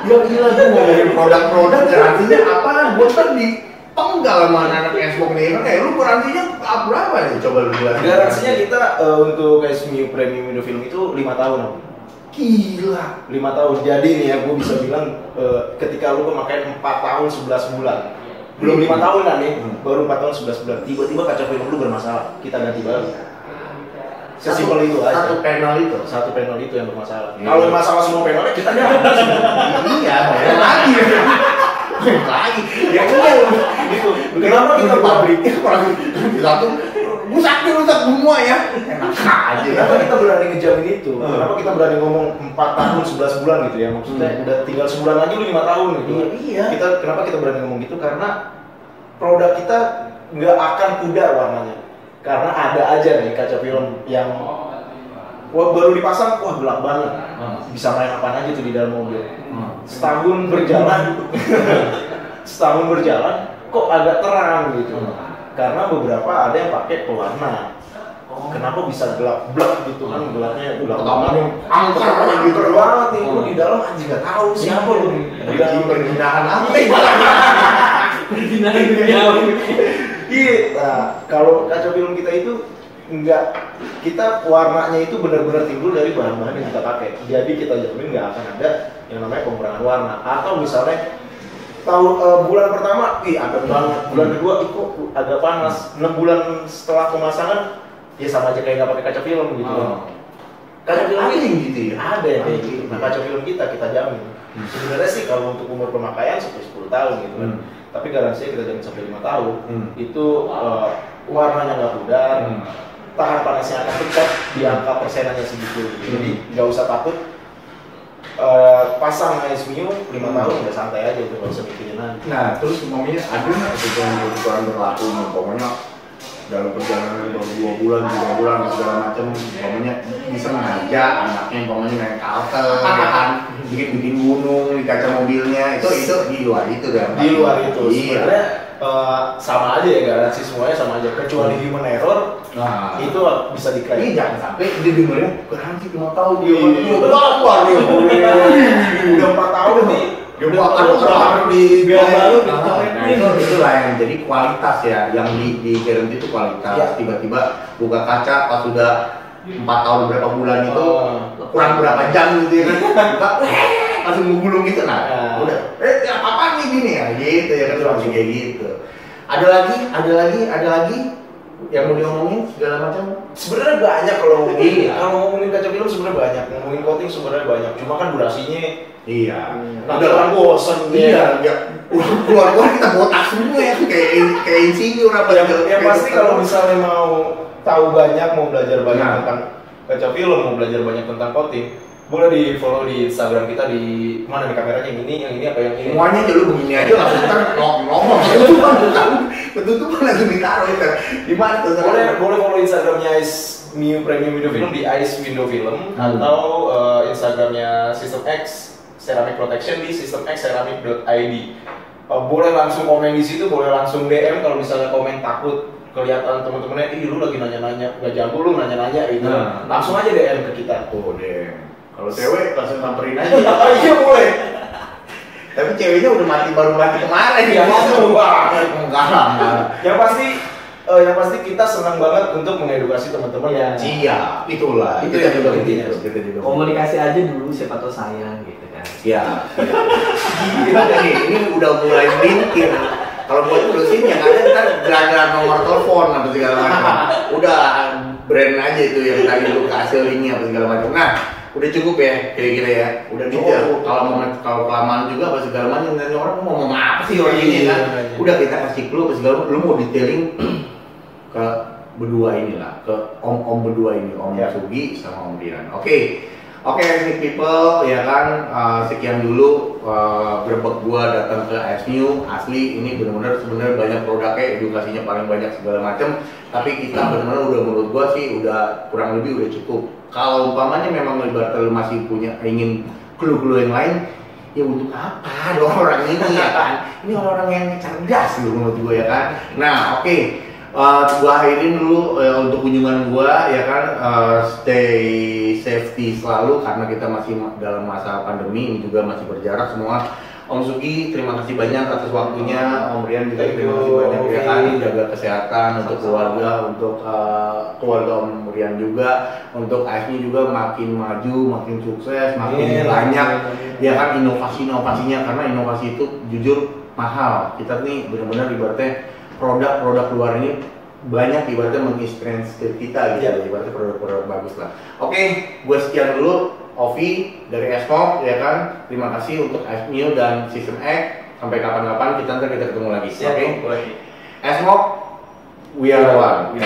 Ya gila, gue ngomongin produk-produk, garansinya apaan? Gue tadi penggal sama anak Xbox nih kan, lu garansinya berapa nih? Coba lu jelasin. Garansinya kita untuk SMU Premium Indo Film itu 5 tahun. Gila. 5 tahun. Jadi nih ya, gue bisa bilang ketika lu pemakaian 4 tahun 11 bulan. Belum 5 tahun kan nih, baru 4 tahun 11 bulan. Tiba-tiba kaca film lu bermasalah, kita ganti baru. Sesimpel itu aja. Satu panel itu yang bermasalah. Kalau masalah semua panelnya kita ganti. Iya, lagi. Lagi. Ya iya gitu. Kenapa kita pabriknya orang satu rusak semua ya. Enak aja. Kenapa kita berani ngejamin itu? Kenapa kita berani ngomong 4 tahun 11 bulan gitu ya? Maksudnya udah tinggal sebulan lagi lu 5 tahun gitu. Iya. Kenapa kita berani ngomong gitu? Karena produk kita nggak akan pudar warnanya. Karena ada aja nih kaca film yang baru dipasang, wah gelap banget. Bisa main apa aja tuh di dalam mobil. Setahun berjalan, kok agak terang gitu. Karena beberapa ada yang pakai pewarna. Kenapa bisa gelap gitu kan, gelapnya gelap banget. Angker banget nih, lu di dalam aja nggak tahu siapa lu. Perginahan apa? Perginahan duniawi. Iya, nah kalau kaca film kita itu enggak, kita warnanya itu benar-benar timbul dari bahan-bahan yang kita pakai. Jadi kita jamin nggak akan ada yang namanya pengurangan warna. Atau misalnya bulan pertama, agak banget. Bulan kedua, kok agak panas. 6 bulan setelah pemasangan, ya sama aja kayak nggak pakai kaca film gitu. Kaca film ada yang gitu ya? Ada yang kayak gitu. Nah kaca film kita jamin. Sebenarnya sih kalau untuk umur pemakaian sampai 10 tahun gitu kan. Tapi garansinya kita jamin sampai 5 tahun. Itu warnanya nggak pudar, tahan panasnya akan tetap di angka persenannya segitu. Jadi nggak usah takut. Pasang SMU 5 tahun udah santai aja, udah nggak usah mikirin nanti. Nah terus ngomongnya ada nggak kebutuhan berlaku pokoknya dalam perjalanan 2 bulan, 3 bulan segala macam, pokoknya bisa ngajak anaknya pokoknya naik kalte, ya kan, bikin gunung di kaca mobilnya, itu di luar itu kan? Di luar itu, sebenarnya sama aja ya, garansi semuanya sama aja, kecuali human error, itu bisa diklaim. Ini jangan sampai dia dengerin garansi 5 tahun dia berapa nih? Udah 4 tahun nih. Udah baru di baru itulah yang jadi kualitas ya, yang di garansi itu kualitas. Ya. Tiba-tiba buka kaca pas sudah 4 tahun berapa bulan itu kurang berapa jam gitu ya kan, buka langsung menggulung gitu. Udah apa nih gini ya gitu ya kan, langsung kayak gitu. Ada lagi yang mau diomongin segala macam. Sebenarnya banyak kalau ngomongin kaca film sebenarnya banyak, ngomongin coating sebenarnya banyak, cuma kan durasinya udah kan bosan. Iya, keluar kita botak semua ya, kayak insinyur apa yang pasti kalau misalnya mau tahu banyak, mau belajar banyak tentang kaca film, mau belajar banyak tentang coating, boleh di follow di Instagram kita. Di mana nih kameranya, yang ini apa yang ini? Semuanya dulu begini aja langsung ntar ngomong ketutupan langsung ditaruh itu. Di mana tuh? Boleh follow Instagramnya SMU Premium Indo Film di Ice Window Film, atau Instagramnya System X Ceramic Protection di systemxceramic.id. Boleh langsung komen di situ, boleh langsung DM kalau misalnya komen takut kelihatan teman-temannya, lu lagi nanya-nanya, nggak jago lu nanya-nanya gitu. Langsung aja DM ke kita. DM. Kalau cewek langsung samperin aja. Iya boleh. Tapi ceweknya udah baru mati kemarin ya. Enggak lah. Yang pasti kita senang banget untuk mengedukasi teman-teman yang itulah. Itu yang juga intinya. Komunikasi aja dulu, siapa tahu sayang gitu kan. Ya. Ini udah mulai melintir. Kalau buat terusin yang ada ntar gerakan nomor telepon apa segala macam. Udah brand aja itu yang tadi lu kasih linknya apa segala macam. Nah, udah cukup ya kira-kira ya. Udah gitu. Kalau kelamaan juga apa segala macam, dan orang mau ngomong apa sih orang ini kan. Udah kita kasih clue apa segala macam. Lu mau detailing ke berdua inilah, ke om berdua ini, Om Sugi sama Om Dian. Oke. Oke, sneak people, ya kan, sekian dulu grebek gua datang ke ASMU. Asli ini benar-benar sebenarnya banyak produknya, edukasinya paling banyak segala macam. Tapi kita benar-benar udah, menurut gua sih udah kurang lebih udah cukup. Kalau umpamanya memang Libertel masih punya ingin clue-clue yang lain, ya untuk apa dong orang ini ya kan? Ini orang-orang yang cerdas loh menurut gua ya kan. Nah, oke. Gua akhirin dulu untuk kunjungan gua ya kan, stay safety selalu karena kita masih dalam masa pandemi, ini juga masih berjarak semua. Om Sugi, terima kasih banyak atas waktunya. Om Rian juga terima kasih banyak ya kan, jaga kesehatan untuk keluarga, untuk keluarga Om Rian juga, untuk ASMI juga makin maju, makin sukses, makin banyak ya kan inovasinya, karena inovasi itu jujur mahal. Kita nih benar-benar ibaratnya produk-produk luar ini banyak ibaratnya menginspirasi kita gitu, ibaratnya produk-produk bagus lah. Oke, gue sekian dulu, Ovi dari Esmok ya kan. Terima kasih untuk ASMU dan System X. Sampai kapan-kapan kita ketemu lagi. Oke. Esmok, we are one.